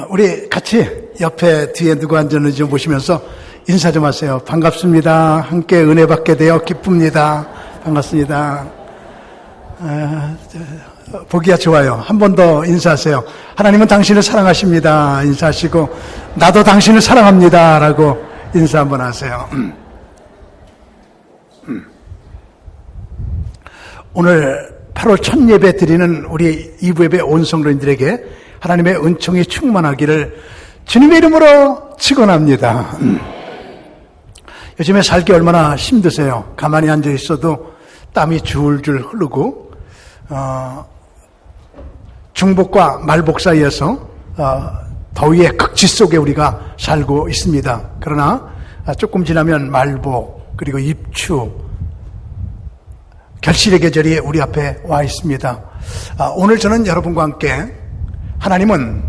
우리 같이 옆에 뒤에 누구 앉았는지 좀 보시면서 인사 좀 하세요. 반갑습니다. 함께 은혜 받게 되어 기쁩니다. 반갑습니다. 보기가 좋아요. 한 번 더 인사하세요. 하나님은 당신을 사랑하십니다. 인사하시고 나도 당신을 사랑합니다. 라고 인사 한번 하세요. 오늘 8월 첫 예배 드리는 우리 2부 예배 온 성도님들에게 하나님의 은총이 충만하기를 주님의 이름으로 축원합니다. 요즘에 살기 얼마나 힘드세요. 가만히 앉아 있어도 땀이 줄줄 흐르고 중복과 말복 사이에서 더위의 극치 속에 우리가 살고 있습니다. 그러나 조금 지나면 말복 그리고 입추 결실의 계절이 우리 앞에 와 있습니다. 오늘 저는 여러분과 함께 하나님은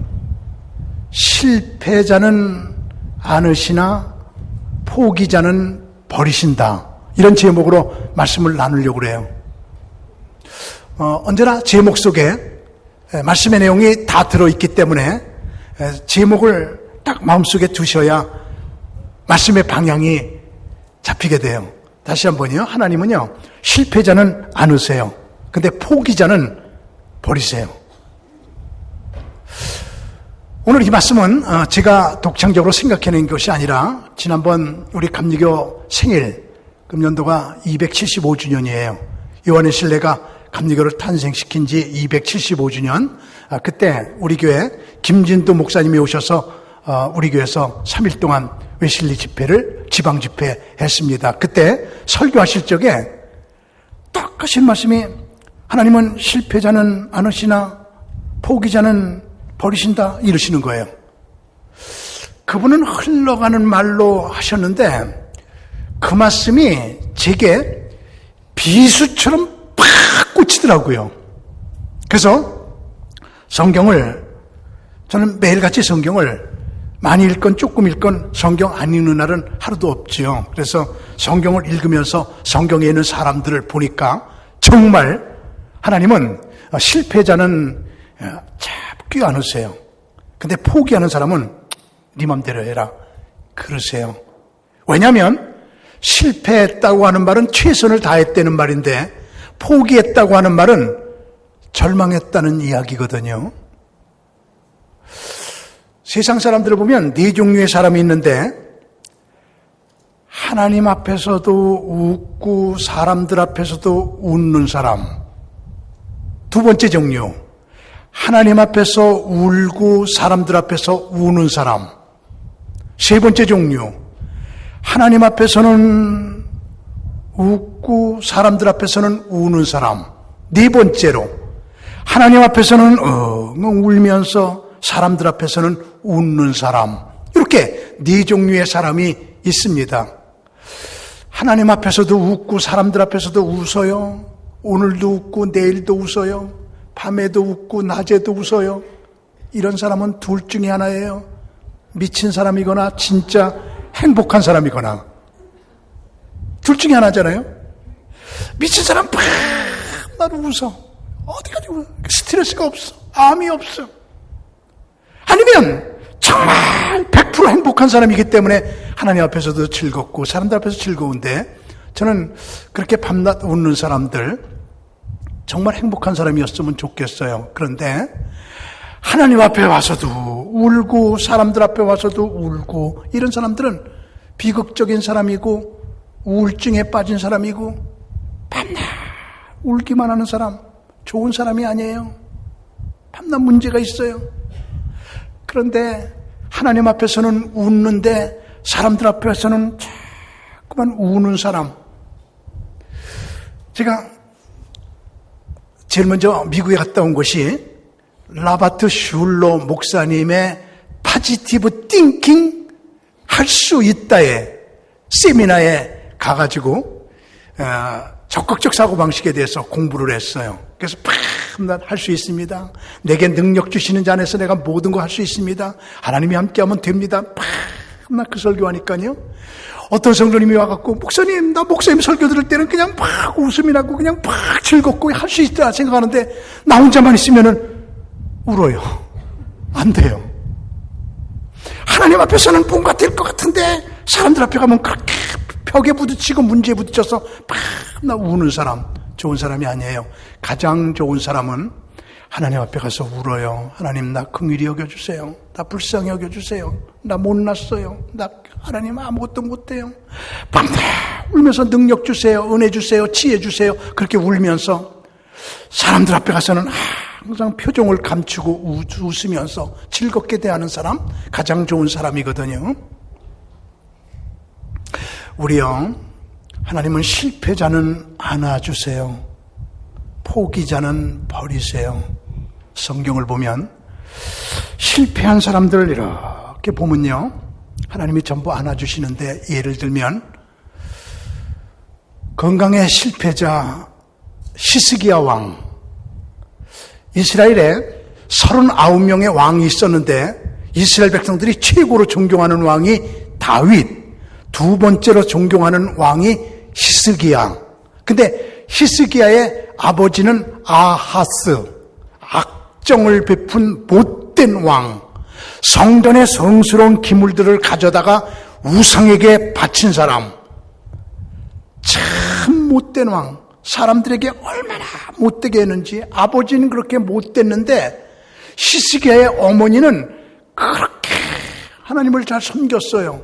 실패자는 않으시나 포기자는 버리신다. 이런 제목으로 말씀을 나누려고 그래요. 언제나 제목 속에 말씀의 내용이 다 들어있기 때문에 제목을 딱 마음속에 두셔야 말씀의 방향이 잡히게 돼요. 다시 한번요. 하나님은요, 실패자는 않으세요. 근데 포기자는 버리세요. 오늘 이 말씀은 제가 독창적으로 생각해낸 것이 아니라 지난번 우리 감리교 생일, 금년도가 275주년이에요. 요한의 신뢰가 감리교를 탄생시킨 지 275주년. 그때 우리 교회 김진도 목사님이 오셔서 우리 교회에서 3일 동안 웨슬리 집회를 지방 집회했습니다. 그때 설교하실 적에 딱 하신 말씀이 하나님은 실패자는 않으시나 포기자는 버리신다 이러시는 거예요. 그분은 흘러가는 말로 하셨는데 그 말씀이 제게 비수처럼 팍 꽂히더라고요. 그래서 성경을 저는 매일같이 성경을 많이 읽건 조금 읽건 성경 안 읽는 날은 하루도 없지요. 그래서 성경을 읽으면서 성경에 있는 사람들을 보니까 정말 하나님은 실패자는 잡기 않으세요. 근데 포기하는 사람은 네 맘대로 해라 그러세요. 왜냐하면 실패했다고 하는 말은 최선을 다했다는 말인데 포기했다고 하는 말은 절망했다는 이야기거든요. 세상 사람들을 보면 네 종류의 사람이 있는데 하나님 앞에서도 웃고 사람들 앞에서도 웃는 사람. 두 번째 종류, 하나님 앞에서 울고 사람들 앞에서 우는 사람. 세 번째 종류, 하나님 앞에서는 웃고 사람들 앞에서는 우는 사람. 네 번째로, 하나님 앞에서는 울면서 사람들 앞에서는 웃는 사람. 이렇게 네 종류의 사람이 있습니다. 하나님 앞에서도 웃고 사람들 앞에서도 웃어요. 오늘도 웃고 내일도 웃어요. 밤에도 웃고 낮에도 웃어요. 이런 사람은 둘 중에 하나예요. 미친 사람이거나 진짜 행복한 사람이거나. 둘 중에 하나잖아요. 미친 사람 밤낮 웃어. 어디까지 웃어. 스트레스가 없어. 암이 없어. 아니면 정말 100% 행복한 사람이기 때문에 하나님 앞에서도 즐겁고 사람들 앞에서 즐거운데 저는 그렇게 밤낮 웃는 사람들 정말 행복한 사람이었으면 좋겠어요. 그런데 하나님 앞에 와서도 울고 사람들 앞에 와서도 울고 이런 사람들은 비극적인 사람이고 우울증에 빠진 사람이고 밤낮 울기만 하는 사람 좋은 사람이 아니에요. 밤낮 문제가 있어요. 그런데 하나님 앞에서는 웃는데 사람들 앞에서는 자꾸만 우는 사람. 제가 제일 먼저 미국에 갔다 온 곳이 라바트 슐러 목사님의 파지티브 띵킹 할 수 있다의 세미나에 가가지고 적극적 사고방식에 대해서 공부를 했어요. 그래서 밤낮 할 수 있습니다. 내게 능력 주시는 자 안에서 내가 모든 거 할 수 있습니다. 하나님이 함께하면 됩니다. 밤낮 그 설교하니까요. 어떤 성도님이 와갖고 목사님 나 목사님 설교 들을 때는 그냥 막 웃음이 나고 그냥 막 즐겁고 할 수 있다 생각하는데 나 혼자만 있으면은 울어요. 안 돼요. 하나님 앞에서는 뭔가 될 것 같은데 사람들 앞에 가면 그렇게 벽에 부딪히고 문제에 부딪혀서 막 우는 사람, 좋은 사람이 아니에요. 가장 좋은 사람은 하나님 앞에 가서 울어요. 하나님, 나 긍휼히 여겨주세요. 나 불쌍히 여겨주세요. 나 못났어요. 나 하나님 아무것도 못해요. 밤새 울면서 능력 주세요. 은혜 주세요. 지혜 주세요. 그렇게 울면서 사람들 앞에 가서는 항상 표정을 감추고 웃으면서 즐겁게 대하는 사람, 가장 좋은 사람이거든요. 우리요, 하나님은 실패자는 안아주세요. 포기자는 버리세요. 성경을 보면 실패한 사람들 이렇게 보면요, 하나님이 전부 안아주시는데, 예를 들면 건강의 실패자 히스기야 왕, 이스라엘에 39명의 왕이 있었는데 이스라엘 백성들이 최고로 존경하는 왕이 다윗, 두 번째로 존경하는 왕이 히스기야. 근데 히스기야의 아버지는 아하스, 악정을 베푼 못된 왕, 성전의 성스러운 기물들을 가져다가 우상에게 바친 사람, 참 못된 왕. 사람들에게 얼마나 못되게 했는지. 아버지는 그렇게 못됐는데 히스기야의 어머니는 그렇게 하나님을 잘 섬겼어요.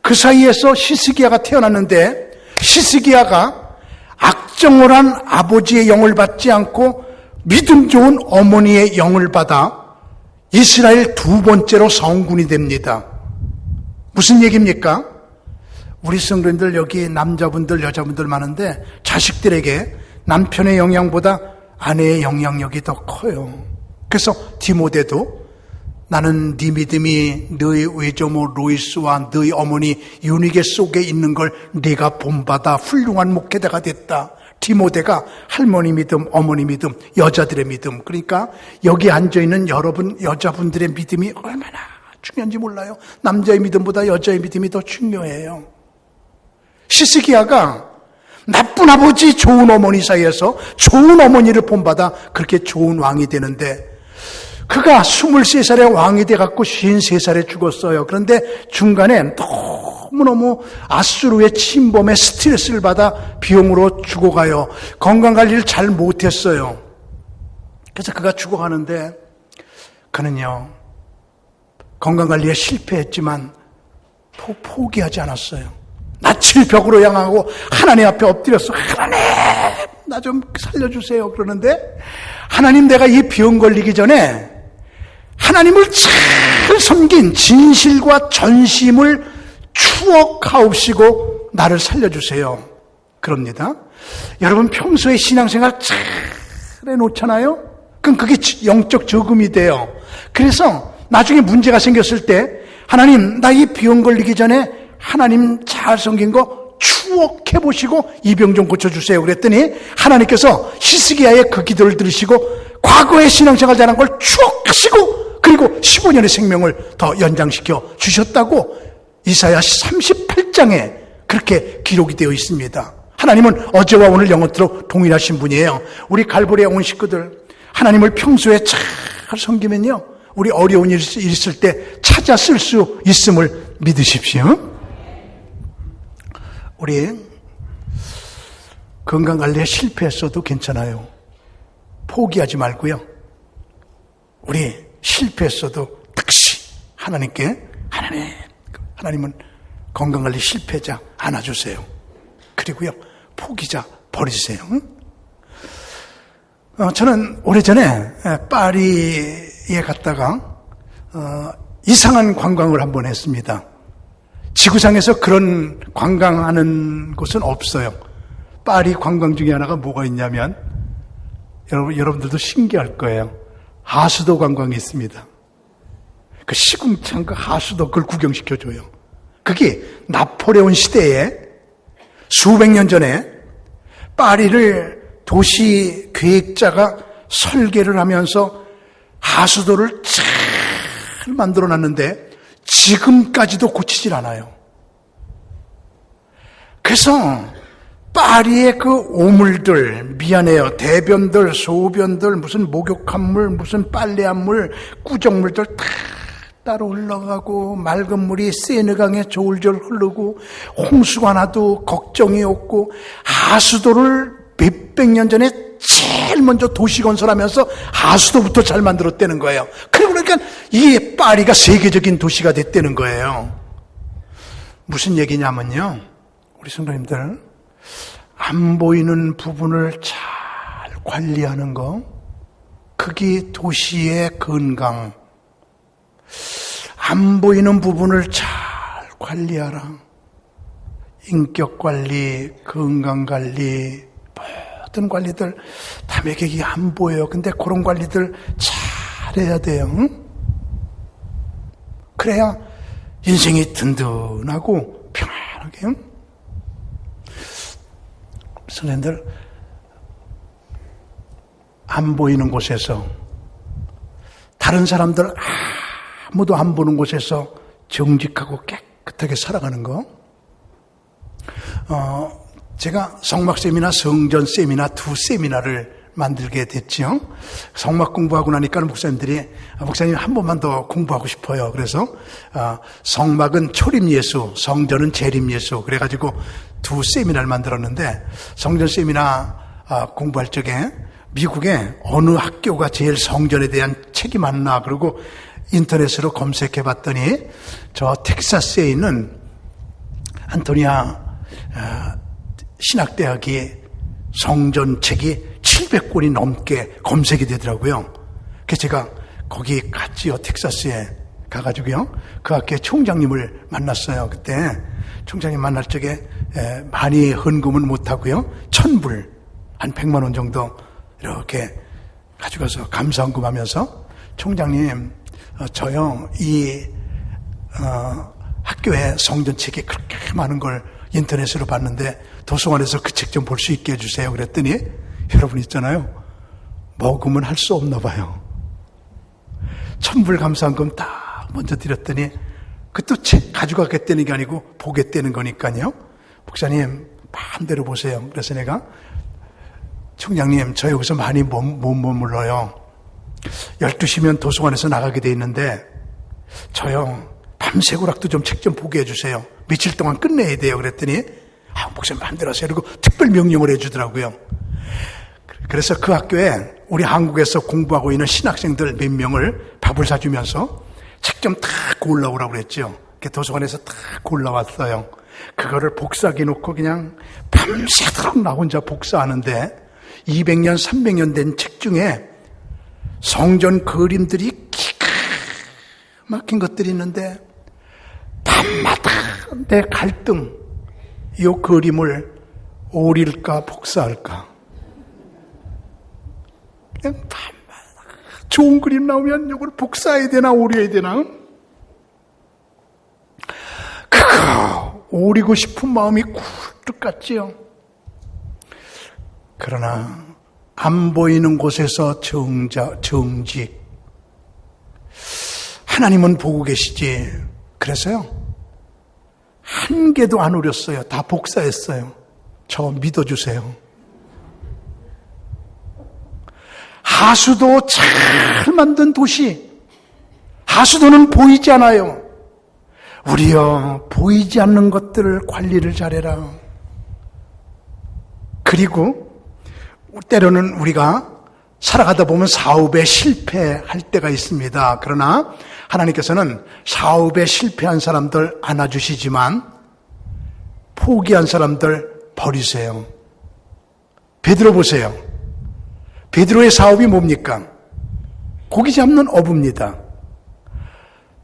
그 사이에서 히스기야가 태어났는데, 히스기야가 악정을 한 아버지의 영을 받지 않고 믿음 좋은 어머니의 영을 받아 이스라엘 두 번째로 성군이 됩니다. 무슨 얘기입니까? 우리 성도님들 여기 남자분들 여자분들 많은데 자식들에게 남편의 영향보다 아내의 영향력이 더 커요. 그래서 디모데도 나는 네 믿음이 너희 외조모 로이스와 너희 어머니 유니게 속에 있는 걸 네가 본받아 훌륭한 목회자가 됐다. 디모데가 할머니 믿음, 어머니 믿음, 여자들의 믿음, 그러니까 여기 앉아있는 여러분 여자분들의 믿음이 얼마나 중요한지 몰라요. 남자의 믿음보다 여자의 믿음이 더 중요해요. 히스기야가 나쁜 아버지 좋은 어머니 사이에서 좋은 어머니를 본받아 그렇게 좋은 왕이 되는데, 그가 23살에 왕이 돼갖고 53살에 죽었어요. 그런데 중간에 너무너무 아수르의 침범에 스트레스를 받아 병으로 죽어가요. 건강관리를 잘 못했어요. 그래서 그가 죽어가는데, 그는요 건강관리에 실패했지만 포기하지 않았어요. 낯을 벽으로 향하고 하나님 앞에 엎드렸어. 하나님, 나 좀 살려주세요. 그러는데, 하나님, 내가 이 병 걸리기 전에 하나님을 잘 섬긴 진실과 전심을 추억하옵시고 나를 살려주세요. 그럽니다. 여러분 평소에 신앙생활 잘 해놓잖아요. 그럼 그게 영적 저금이 돼요. 그래서 나중에 문제가 생겼을 때, 하나님, 나 이 병 걸리기 전에 하나님 잘 섬긴 거 추억해보시고 이 병 좀 고쳐주세요. 그랬더니 하나님께서 히스기야의 그 기도를 들으시고 과거의 신앙생활 잘한 걸 추억하시고 그리고 15년의 생명을 더 연장시켜 주셨다고 이사야 38장에 그렇게 기록이 되어 있습니다. 하나님은 어제와 오늘 영원토록 동일하신 분이에요. 우리 갈보리에 온 식구들, 하나님을 평소에 잘 섬기면요, 우리 어려운 일 있을 때 찾아 쓸 수 있음을 믿으십시오. 우리 건강관리에 실패했어도 괜찮아요. 포기하지 말고요. 우리 실패했어도 즉시 하나님께, 하나님은 건강관리 실패자 안아주세요. 그리고요, 포기자 버리세요. 저는 오래전에 파리에 갔다가 이상한 관광을 한번 했습니다. 지구상에서 그런 관광하는 곳은 없어요. 파리 관광 중에 하나가 뭐가 있냐면, 여러분들도 신기할 거예요. 하수도 관광이 있습니다. 그 시궁창 그 하수도 그걸 구경시켜줘요. 그게 나폴레옹 시대에 수백 년 전에 파리를 도시 계획자가 설계를 하면서 하수도를 잘 만들어놨는데 지금까지도 고치질 않아요. 그래서 파리의 그 오물들, 미안해요, 대변들, 소변들, 무슨 목욕한 물, 무슨 빨래한 물, 꾸정물들 다 따로 흘러가고 맑은 물이 세느강에 조울조울 흐르고 홍수가 나도 걱정이 없고 하수도를 몇백 년 전에 제일 먼저 도시 건설하면서 하수도부터 잘 만들었다는 거예요. 그러니까 이 파리가 세계적인 도시가 됐다는 거예요. 무슨 얘기냐면요, 우리 성도님들, 안 보이는 부분을 잘 관리하는 거, 그게 도시의 건강. 안 보이는 부분을 잘 관리하라. 인격 관리, 건강 관리, 모든 관리들 다 매격이 안 보여요. 근데 그런 관리들 잘 해야 돼요. 응? 그래야 인생이 든든하고 평안하게. 응? 선생님들, 안 보이는 곳에서, 다른 사람들 아무도 안 보는 곳에서 정직하고 깨끗하게 살아가는 거. 제가 성막 세미나, 성전 세미나 두 세미나를 만들게 됐죠. 성막 공부하고 나니까 목사님들이, 목사님 한 번만 더 공부하고 싶어요. 그래서 성막은 초림 예수, 성전은 재림 예수, 그래가지고 두 세미나를 만들었는데, 성전 세미나 공부할 적에 미국에 어느 학교가 제일 성전에 대한 책이 많나, 그리고 인터넷으로 검색해 봤더니 저 텍사스에 있는 안토니아 신학대학이 성전 책이 700권이 넘게 검색이 되더라고요. 그래서 제가 거기 갔지요. 텍사스에 가가지고요, 그 학교의 총장님을 만났어요. 그때 총장님 만날 적에 많이 헌금은 못하고요, 1,000불, 한 100만 원 정도 이렇게 가져가서 감사헌금 하면서, 총장님, 저요, 이 학교에 성전책이 그렇게 많은 걸 인터넷으로 봤는데 도서관에서 그 책 좀 볼 수 있게 해주세요. 그랬더니, 여러분 있잖아요, 먹으면 할 수 없나 봐요. 1,000불 감사헌금 다 먼저 드렸더니, 그것도 책 가져가겠다는 게 아니고 보겠다는 거니까요. 목사님 마음대로 보세요. 그래서 내가, 총장님, 저 여기서 많이 못 머물러요. 12시면 도서관에서 나가게 돼 있는데, 저요, 밤새고락도 좀 책 좀 보게 해주세요. 며칠 동안 끝내야 돼요. 그랬더니, 목사님 마음대로 하세요. 그리고 특별 명령을 해주더라고요. 그래서 그 학교에 우리 한국에서 공부하고 있는 신학생들 몇 명을 밥을 사주면서 책 좀 다 골라오라고 그랬죠. 도서관에서 다 골라왔어요. 그거를 복사기 놓고 그냥 밤새도록 나 혼자 복사하는데, 200년, 300년 된 책 중에 성전 그림들이 기가 막힌 것들이 있는데, 밤마다 내 갈등, 이 그림을 오릴까 복사할까. 그냥 밤마다 좋은 그림 나오면 이걸 복사해야 되나 오려야 되나. 그거 오리고 싶은 마음이 굴뚝 같지요. 그러나 안 보이는 곳에서 정직. 하나님은 보고 계시지. 그래서요, 한 개도 안 오렸어요. 다 복사했어요. 저 믿어주세요. 하수도 잘 만든 도시. 하수도는 보이지 않아요. 우리여, 보이지 않는 것들을 관리를 잘해라. 그리고 때로는 우리가 살아가다 보면 사업에 실패할 때가 있습니다. 그러나 하나님께서는 사업에 실패한 사람들 안아주시지만 포기한 사람들 버리세요. 베드로 보세요. 베드로의 사업이 뭡니까? 고기 잡는 어부입니다.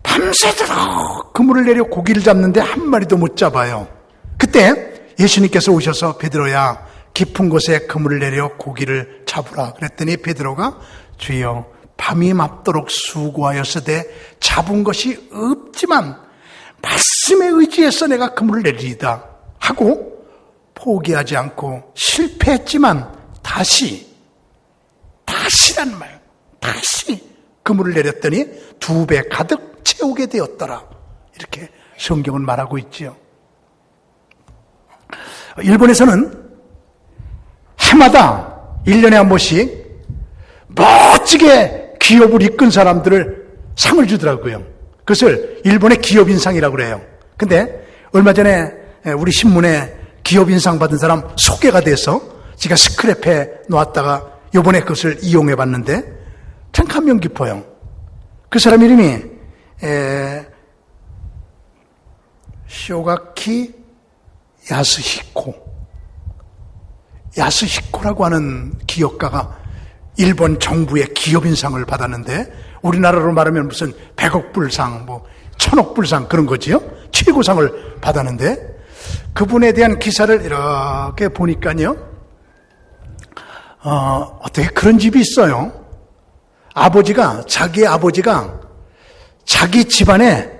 밤새도록 그물을 내려 고기를 잡는데 한 마리도 못 잡아요. 그때 예수님께서 오셔서, 베드로야, 깊은 곳에 그물을 내려 고기를 잡으라. 그랬더니 베드로가, 주여, 밤이 맙도록 수고하였으되 잡은 것이 없지만 말씀에 의지해서 내가 그물을 내리리다 하고 포기하지 않고 실패했지만 다시란 말, 다시 그물을 내렸더니 2배 가득 채우게 되었더라. 이렇게 성경은 말하고 있지요. 일본에서는 해마다 1년에 한 번씩 멋지게 기업을 이끈 사람들을 상을 주더라고요. 그것을 일본의 기업인상이라고 그래요. 근데 얼마 전에 우리 신문에 기업인상 받은 사람 소개가 돼서 제가 스크랩해 놓았다가 요번에 그것을 이용해 봤는데 참 감명 깊어요. 그 사람 이름이 쇼가키 야스히코라고 하는 기업가가 일본 정부의 기업인상을 받았는데 우리나라로 말하면 무슨 100억 불상, 1000억 불상 그런 거지요. 최고상을 받았는데 그분에 대한 기사를 이렇게 보니까요. 어떻게 그런 집이 있어요. 자기 아버지가 자기 집안에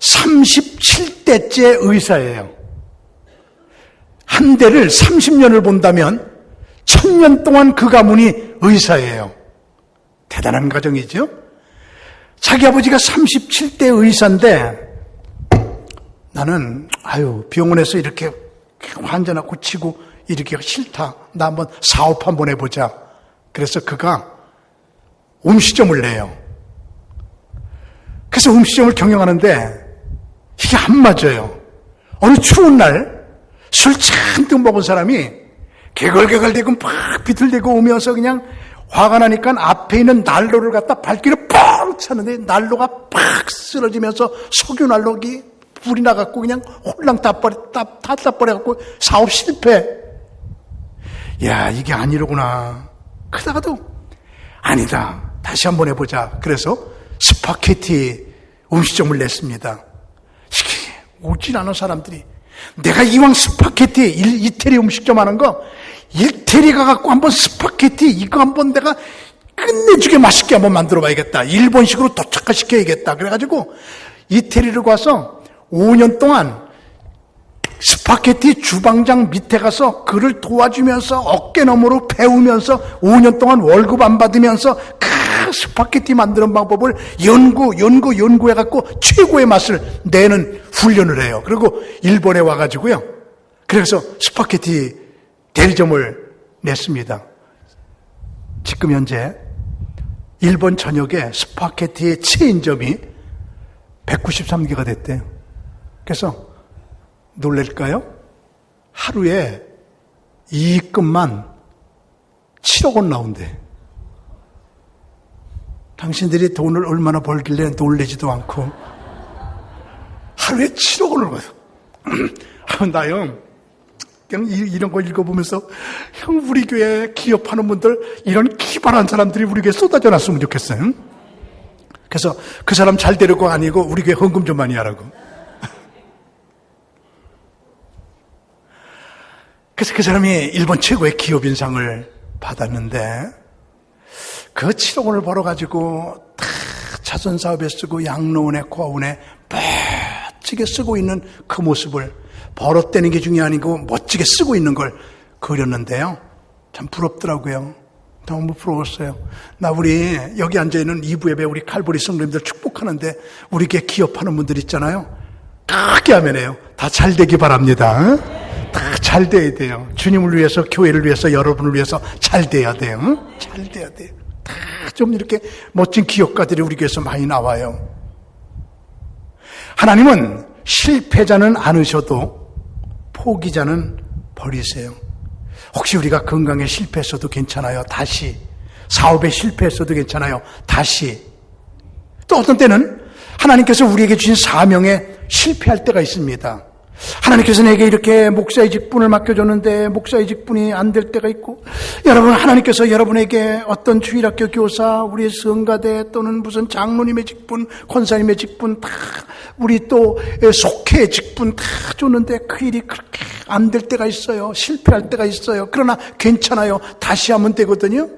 37대째 의사예요. 한 대를 30년을 본다면 1000년 동안 그 가문이 의사예요. 대단한 가정이죠. 자기 아버지가 37대 의사인데 나는 병원에서 이렇게 환자나 고치고 이렇게 싫다. 나 한번 사업 한번 해보자. 그래서 그가 음식점을 내요. 그래서 음식점을 경영하는데 이게 안 맞아요. 어느 추운 날 술 잔뜩 먹은 사람이 개걸개걸대고 막 비틀대고 오면서 그냥 화가 나니까 앞에 있는 난로를 갖다 발길을 뻥 차는데 난로가 팍 쓰러지면서 석유 난로기 불이 나갖고 그냥 홀랑 다 버려갖고 사업 실패. 야, 이게 아니로구나. 그러다가도 아니다. 다시 한번 해보자. 그래서 스파게티 음식점을 냈습니다. 이게 오질 않은 사람들이 내가 이왕 스파게티 이태리 음식점 하는 거 이태리 가갖고 한번 스파게티 이거 한번 내가 끝내주게 맛있게 한번 만들어 봐야겠다. 일본식으로 도착화시켜야겠다. 그래가지고 이태리를 가서 5년 동안 스파게티 주방장 밑에 가서 그를 도와주면서 어깨너머로 배우면서 5년 동안 월급 안 받으면서 그 스파게티 만드는 방법을 연구해갖고 최고의 맛을 내는 훈련을 해요. 그리고 일본에 와가지고요. 그래서 스파게티 대리점을 냈습니다. 지금 현재 일본 전역에 스파게티의 체인점이 193개가 됐대요. 그래서 놀랄까요? 하루에 이익금만 7억 원 나온대. 당신들이 돈을 얼마나 벌길래 놀래지도 않고 하루에 7억 원을 벌어. 나요. 그냥 이런 거 읽어보면서 형 우리 교회 기업하는 분들 이런 기발한 사람들이 우리 교회에 쏟아져 놨으면 좋겠어요. 그래서 그 사람 잘 데리고 아니고 우리 교회 헌금 좀 많이 하라고. 그래서 그 사람이 일본 최고의 기업인상을 받았는데 그 7억 원을 벌어가지고 다 자선사업에 쓰고 양로원에 고아원에 멋지게 쓰고 있는 그 모습을 벌었다는 게 중요한 아니고 멋지게 쓰고 있는 걸 그렸는데요. 참 부럽더라고요. 너무 부러웠어요. 나 우리 여기 앉아있는 2부 예배 우리 칼보리 성도님들 축복하는데 우리 게 기업하는 분들 있잖아요. 크게 하면 해요. 다 잘 되기 바랍니다. 다 잘 돼야 돼요. 주님을 위해서 교회를 위해서 여러분을 위해서 잘 돼야 돼요. 잘 돼야 돼요. 다 좀 이렇게 멋진 기업가들이 우리 교회에서 많이 나와요. 하나님은 실패자는 않으셔도 포기자는 버리세요. 혹시 우리가 건강에 실패했어도 괜찮아요. 다시. 사업에 실패했어도 괜찮아요. 다시. 또 어떤 때는 하나님께서 우리에게 주신 사명에 실패할 때가 있습니다. 하나님께서 내게 이렇게 목사의 직분을 맡겨줬는데 목사의 직분이 안 될 때가 있고, 여러분 하나님께서 여러분에게 어떤 주일학교 교사, 우리의 성가대 또는 무슨 장로님의 직분, 권사님의 직분 다 우리 또 속회의 직분 다 줬는데 그 일이 그렇게 안 될 때가 있어요. 실패할 때가 있어요. 그러나 괜찮아요. 다시 하면 되거든요.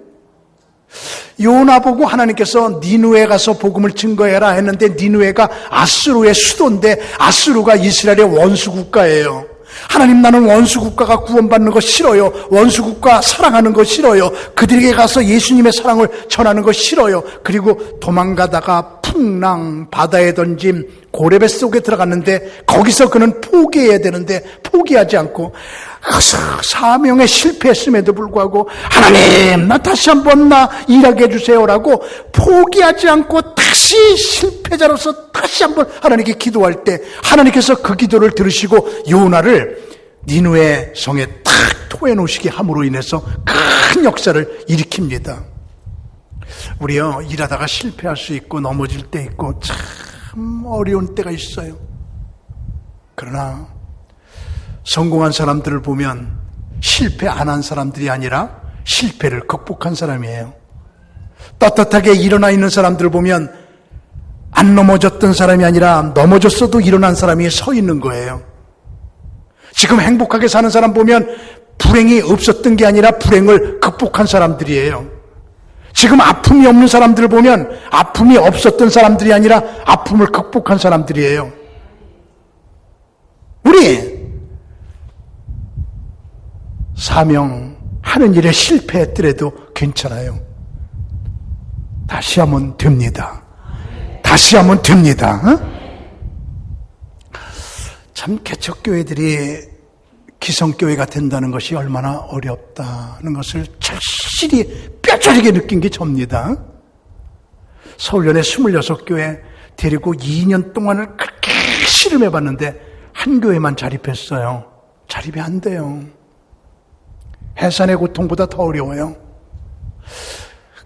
요나 보고 하나님께서 니누에 가서 복음을 증거해라 했는데 니누에가 아수르의 수도인데 아수르가 이스라엘의 원수 국가예요. 하나님 나는 원수 국가가 구원받는 거 싫어요. 원수 국가 사랑하는 거 싫어요. 그들에게 가서 예수님의 사랑을 전하는 거 싫어요. 그리고 도망가다가 풍랑 바다에 던짐 고레베 속에 들어갔는데 거기서 그는 포기해야 되는데 포기하지 않고 사명에 실패했음에도 불구하고 하나님 나 다시 한번 나 일하게 해주세요라고 포기하지 않고 다시 실패자로서 다시 한번 하나님께 기도할 때 하나님께서 그 기도를 들으시고 요나를 니느웨 성에 탁 토해놓으시게 함으로 인해서 큰 역사를 일으킵니다. 우리요 일하다가 실패할 수 있고 넘어질 때 있고 참 어려운 때가 있어요. 그러나 성공한 사람들을 보면 실패 안 한 사람들이 아니라 실패를 극복한 사람이에요. 떳떳하게 일어나 있는 사람들을 보면 안 넘어졌던 사람이 아니라 넘어졌어도 일어난 사람이 서 있는 거예요. 지금 행복하게 사는 사람 보면 불행이 없었던 게 아니라 불행을 극복한 사람들이에요. 지금 아픔이 없는 사람들을 보면 아픔이 없었던 사람들이 아니라 아픔을 극복한 사람들이에요. 우리 사명하는 일에 실패했더라도 괜찮아요. 다시 하면 됩니다. 다시 하면 됩니다. 참 개척교회들이 기성교회가 된다는 것이 얼마나 어렵다는 것을 절실히 뼈저리게 느낀 게 접니다. 서울연의 26교회 데리고 2년 동안을 그렇게 씨름해봤는데 한 교회만 자립했어요. 자립이 안 돼요. 해산의 고통보다 더 어려워요.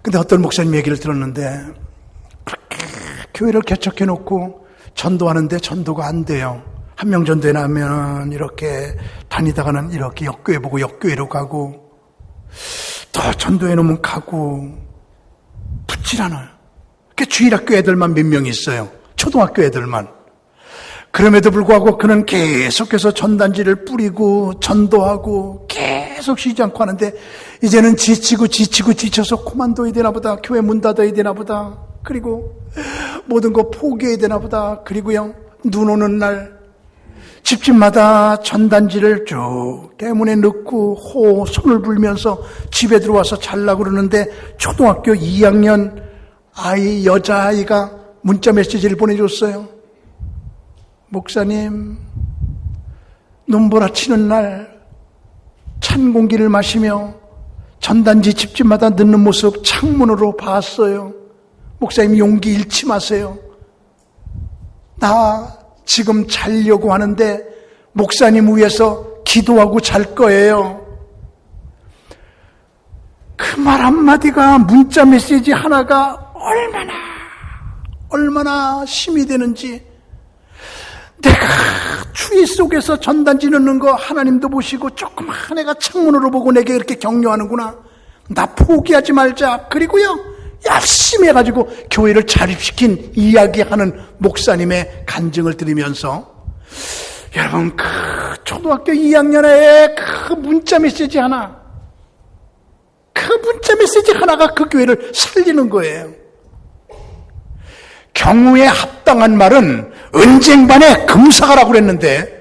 근데 어떤 목사님 얘기를 들었는데 그렇게 교회를 개척해놓고 전도하는데 전도가 안 돼요. 한 명 전도해 나면 이렇게 다니다가는 이렇게 역교회 보고 역교회로 가고 또 전도해 놓으면 가고 붙질 않아요. 주일학교 애들만 몇 명 있어요. 초등학교 애들만. 그럼에도 불구하고 그는 계속해서 전단지를 뿌리고 전도하고 계속 쉬지 않고 하는데 이제는 지쳐서 그만둬야 되나 보다. 교회 문 닫아야 되나 보다. 그리고 모든 거 포기해야 되나 보다. 그리고요 눈 오는 날 집집마다 전단지를 쭉 대문에 넣고 손을 불면서 집에 들어와서 잘라고 그러는데 초등학교 2학년 여자아이가 문자 메시지를 보내줬어요. 목사님, 눈보라치는 날 찬 공기를 마시며 전단지 집집마다 넣는 모습 창문으로 봤어요. 목사님 용기 잃지 마세요. 나 지금 자려고 하는데 목사님 위해서 기도하고 잘 거예요. 그 말 한마디가 문자 메시지 하나가 얼마나 힘이 되는지 내가 추위 속에서 전단지 넣는 거 하나님도 보시고 조그만 애가 창문으로 보고 내게 이렇게 격려하는구나. 나 포기하지 말자. 그리고요 열심히 해가지고 교회를 자립시킨 이야기하는 목사님의 간증을 들으면서 여러분 그 초등학교 2학년에 그 문자 메시지 하나가 그 교회를 살리는 거예요. 경우에 합당한 말은 은쟁반에 금사가라고 그랬는데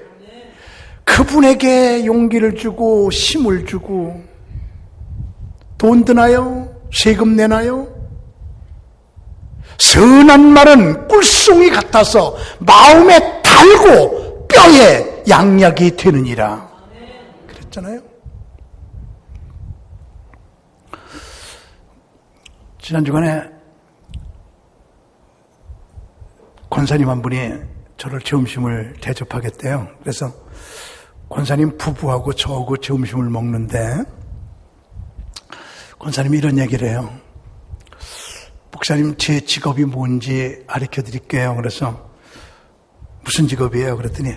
그분에게 용기를 주고 힘을 주고 돈 드나요? 세금 내나요? 선한 말은 꿀송이 같아서 마음에 달고 뼈에 양약이 되느니라 그랬잖아요. 지난 주간에 권사님 한 분이 저를 점심을 대접하겠대요. 그래서 권사님 부부하고 저하고 점심을 먹는데 권사님이 이런 얘기를 해요. 목사님 제 직업이 뭔지 가르쳐 드릴게요. 그래서 무슨 직업이에요? 그랬더니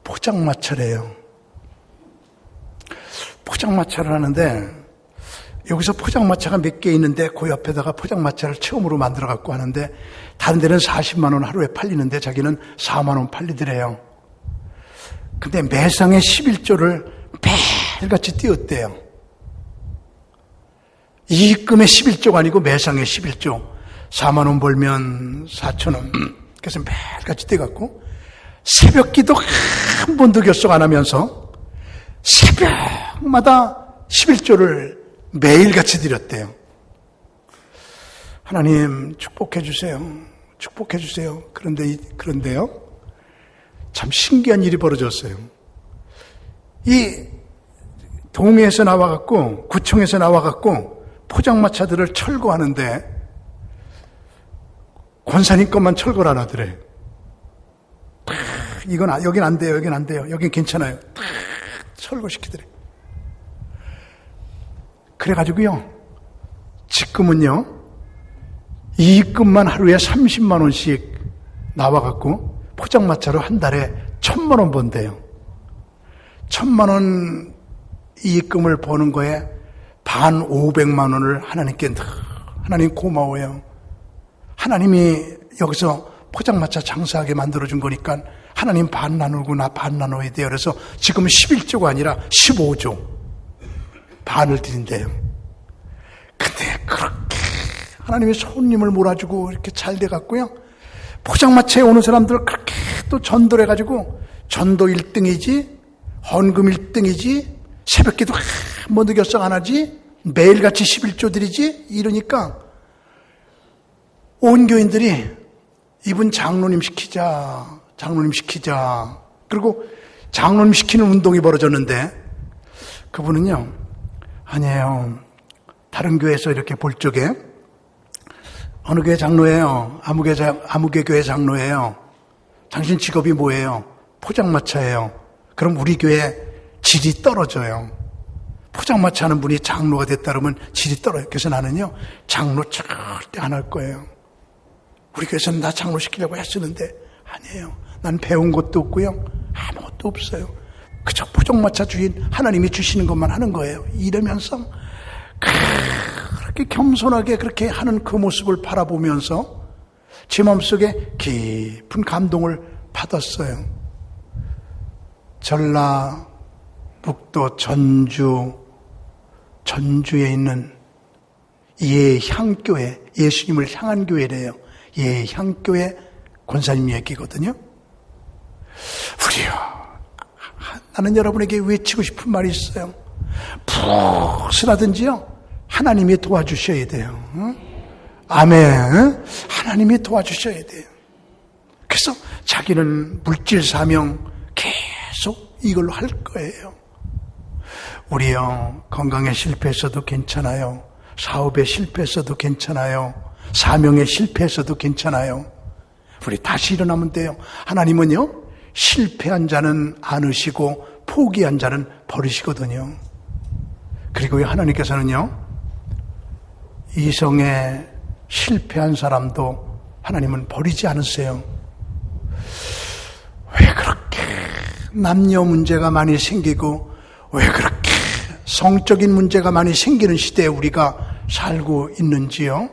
포장마차래요. 포장마차를 하는데 여기서 포장마차가 몇 개 있는데 그 옆에다가 포장마차를 처음으로 만들어 갖고 하는데 다른 데는 40만 원 하루에 팔리는데 자기는 4만 원 팔리더래요. 근데 매상의 11조를 매일같이 띄웠대요. 이익금의 11조가 아니고 매상의 11조. 4만 원 벌면 4천 원. 그래서 매일같이 띄워갖고 새벽 기도 한 번도 결석 안 하면서 새벽마다 11조를 매일같이 드렸대요. 하나님 축복해 주세요. 축복해 주세요. 그런데요. 참 신기한 일이 벌어졌어요. 이 동해에서 나와갖고 구청에서 나와갖고 포장마차들을 철거하는데 권사님 것만 철거를 안 하더래. 이건 여긴 안 돼요. 여긴 안 돼요. 여긴 괜찮아요. 철거시키더래. 그래가지고요. 지금은요. 이익금만 하루에 30만 원씩 나와갖고 포장마차로 한 달에 1,000만 원 번대요. 1,000만 원 이익금을 버는 거에 반 500만 원을 하나님께 하나님 고마워요. 하나님이 여기서 포장마차 장사하게 만들어준 거니까 하나님 반 나누고 나 반 나눠야 돼요. 그래서 지금은 11조가 아니라 15조 반을 드린대요. 근데 그렇게 하나님이 손님을 몰아주고 이렇게 잘 돼갖고요. 포장마차에 오는 사람들 그렇게 또 전도를 해가지고 전도 1등이지 헌금 1등이지 새벽기도 뭐 느겼어 안 하지 매일같이 11조 드리지 이러니까 온 교인들이 이분 장로님 시키자 그리고 장로님 시키는 운동이 벌어졌는데 그분은요 아니에요. 다른 교회에서 이렇게 볼 적에 어느 교회 장로예요. 아무개 교회 장로예요. 당신 직업이 뭐예요? 포장마차예요. 그럼 우리 교회 질이 떨어져요. 포장마차 하는 분이 장로가 됐다 그러면 질이 떨어져요. 그래서 나는요 장로 절대 안 할 거예요. 우리 교회에서는 나 장로 시키려고 했었는데 아니에요. 난 배운 것도 없고요. 아무것도 없어요. 그저 포장마차 주인 하나님이 주시는 것만 하는 거예요. 이러면서 그렇게 겸손하게 그렇게 하는 그 모습을 바라보면서 제 마음속에 깊은 감동을 받았어요. 전라북도 전주에 있는 예향교회, 예수님을 향한 교회래요. 예향교회 권사님 얘기거든요. 우리요, 나는 여러분에게 외치고 싶은 말이 있어요. 무엇이라든지요 하나님이 도와주셔야 돼요. 아멘. 하나님이 도와주셔야 돼요. 그래서 자기는 물질 사명 계속 이걸로 할 거예요. 우리요 건강에 실패했어도 괜찮아요. 사업에 실패했어도 괜찮아요. 사명에 실패했어도 괜찮아요. 우리 다시 일어나면 돼요. 하나님은요 실패한 자는 안으시고 포기한 자는 버리시거든요. 그리고 하나님께서는요 이성에 실패한 사람도 하나님은 버리지 않으세요. 왜 그렇게 남녀 문제가 많이 생기고 왜 그렇게 성적인 문제가 많이 생기는 시대에 우리가 살고 있는지요?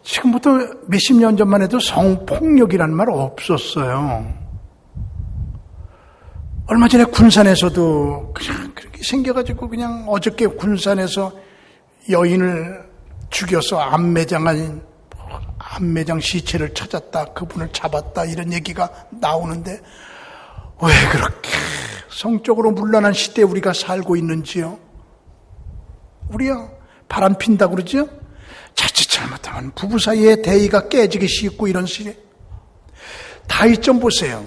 지금부터 몇십 년 전만 해도 성폭력이라는 말 없었어요. 얼마 전에 군산에서도 그냥 그렇게 생겨가지고 그냥 어저께 군산에서 여인을 죽여서 암매장 시체를 찾았다, 그분을 잡았다 이런 얘기가 나오는데 왜 그렇게 성적으로 문란한 시대에 우리가 살고 있는지요? 우리야 바람 핀다 그러죠? 자칫 잘못하면 부부 사이에 대의가 깨지기 쉽고 이런 시대. 다윗 좀 보세요.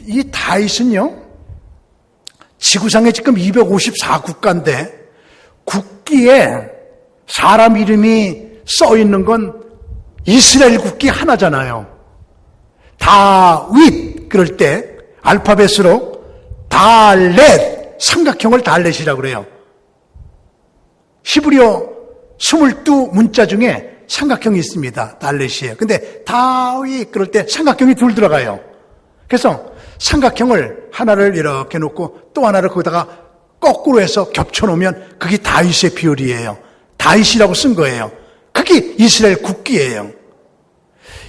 이 다윗은요 지구상에 지금 254국가인데 국기에 사람 이름이 써 있는 건 이스라엘 국기 하나잖아요. 다윗 그럴 때 알파벳으로 달렛 삼각형을 달렛이라고 그래요. 히브리어 22문자 중에 삼각형이 있습니다. 달렛이에요. 근데 다윗 그럴 때 삼각형이 둘 들어가요. 그래서 삼각형을 하나를 이렇게 놓고 또 하나를 거기다가 거꾸로 해서 겹쳐놓으면 그게 다윗의 비율이에요. 다윗이라고 쓴 거예요. 그게 이스라엘 국기예요.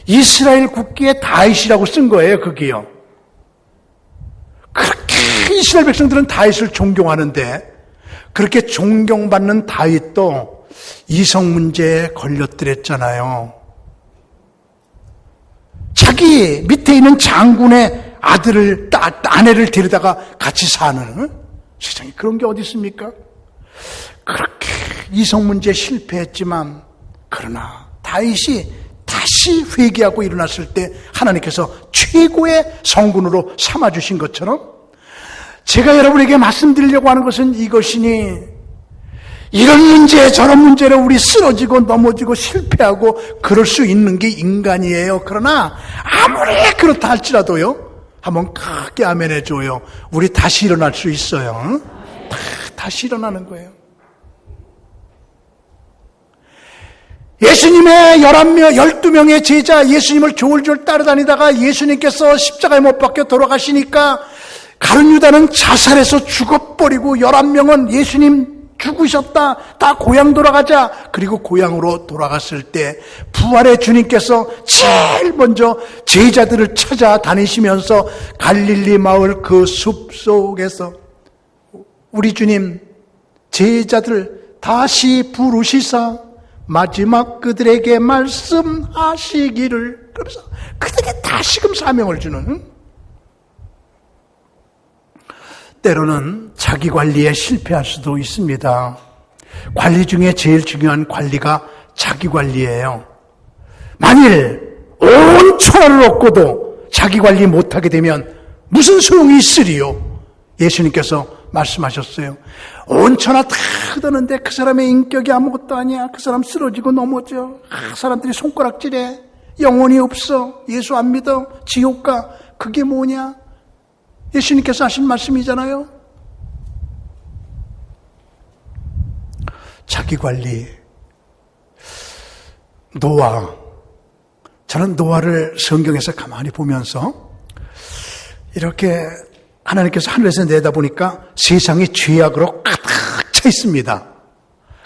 이스라엘 국기에 다윗이라고 쓴 거예요. 그게요. 그렇게 이스라엘 백성들은 다윗을 존경하는데 그렇게 존경받는 다윗도 이성 문제에 걸렸더랬잖아요. 자기 밑에 있는 장군의 아내를 데려다가 같이 사는 세상에 그런 게 어디 있습니까? 그렇게 이성 문제에 실패했지만 그러나 다윗이 다시 회개하고 일어났을 때 하나님께서 최고의 성군으로 삼아주신 것처럼 제가 여러분에게 말씀드리려고 하는 것은 이것이니, 이런 문제 저런 문제로 우리 쓰러지고 넘어지고 실패하고 그럴 수 있는 게 인간이에요. 그러나 아무리 그렇다 할지라도요, 한번 크게 아멘 해줘요. 우리 다시 일어날 수 있어요. 다시 일어나는 거예요. 예수님의 12명의 제자, 예수님을 졸졸 따라다니다가 예수님께서 십자가에 못 박혀 돌아가시니까 가룟 유다는 자살해서 죽어버리고 11명은 예수님 죽으셨다, 다 고향 돌아가자. 그리고 고향으로 돌아갔을 때 부활의 주님께서 제일 먼저 제자들을 찾아다니시면서 갈릴리 마을 그 숲속에서 우리 주님 제자들 다시 부르시사 마지막 그들에게 말씀하시기를, 그러면서 그들에게 다시금 사명을 주는, 때로는 자기 관리에 실패할 수도 있습니다. 관리 중에 제일 중요한 관리가 자기 관리예요. 만일 온 천하를 얻고도 자기 관리 못하게 되면 무슨 소용이 있으리요? 예수님께서 말씀하셨어요. 온 천하 다 얻었는데 그 사람의 인격이 아무것도 아니야. 그 사람 쓰러지고 넘어져. 사람들이 손가락질해. 영혼이 없어. 예수 안 믿어. 지옥 가. 그게 뭐냐? 예수님께서 하신 말씀이잖아요. 자기관리. 노아. 저는 노아를 성경에서 가만히 보면서 이렇게 하나님께서 하늘에서 내다보니까 세상이 죄악으로 가득 차 있습니다.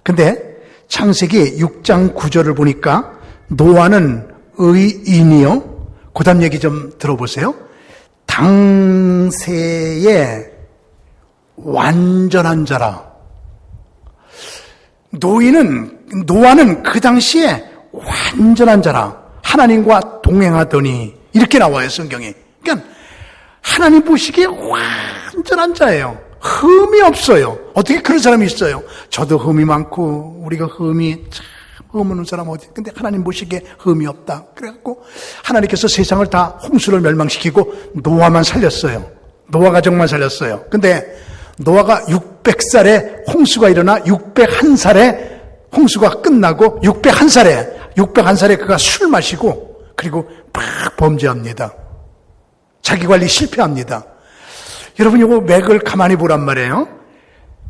근데 창세기 6장 9절을 보니까 노아는 의인이요. 그 다음 얘기 좀 들어보세요. 당세에 완전한 자라. 노아는 그 당시에 완전한 자라. 하나님과 동행하더니, 이렇게 나와요, 성경에. 그러니까 하나님 보시기에 완전한 자예요. 흠이 없어요. 어떻게 그런 사람이 있어요? 저도 흠이 많고 우리가 흠이 참 흠없는 사람 어디? 근데 하나님 보시기에 흠이 없다. 그래갖고 하나님께서 세상을 다 홍수를 멸망시키고 노아만 살렸어요. 노아 가족만 살렸어요. 근데 노아가 600살에 홍수가 일어나 601살에 홍수가 끝나고 601살에 그가 술 마시고 그리고 막 범죄합니다. 자기 관리 실패합니다. 여러분 이거 맥을 가만히 보란 말이에요.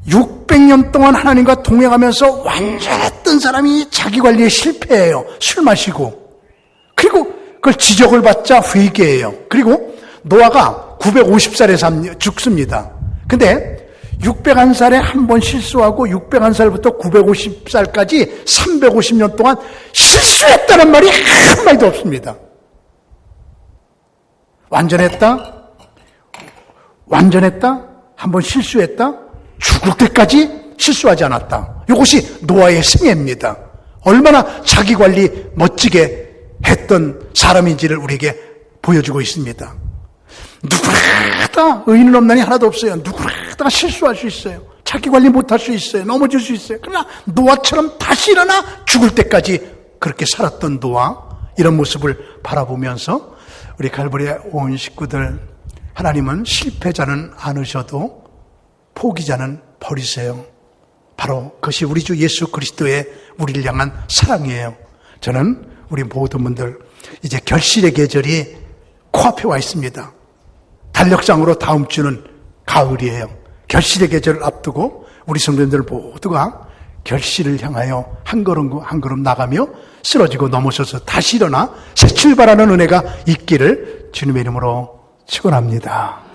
600년 동안 하나님과 동행하면서 완전했던 사람이 자기 관리에 실패해요. 술 마시고. 그리고 그걸 지적을 받자 회개해요. 그리고 노아가 950살에 죽습니다. 근데 601살에 한 번 실수하고 601살부터 950살까지 350년 동안 실수했다는 말이 한마디도 없습니다. 완전했다? 한 번 실수했다? 죽을 때까지 실수하지 않았다. 이것이 노아의 생애입니다. 얼마나 자기 관리 멋지게 했던 사람인지를 우리에게 보여주고 있습니다. 누구나 다 의인은 없나니 하나도 없어요. 누구나 다 실수할 수 있어요. 자기 관리 못할 수 있어요. 넘어질 수 있어요. 그러나 노아처럼 다시 일어나 죽을 때까지 그렇게 살았던 노아, 이런 모습을 바라보면서 우리 갈보리의 온 식구들, 하나님은 실패자는 않으셔도 포기자는 버리세요. 바로 그것이 우리 주 예수 그리스도의 우리를 향한 사랑이에요. 저는 우리 모든 분들 이제 결실의 계절이 코앞에 와 있습니다. 달력상으로 다음 주는 가을이에요. 결실의 계절을 앞두고 우리 성도님들 모두가 결실을 향하여 한 걸음 한 걸음 나가며 쓰러지고 넘어져서 다시 일어나 새 출발하는 은혜가 있기를 주님의 이름으로 축원합니다.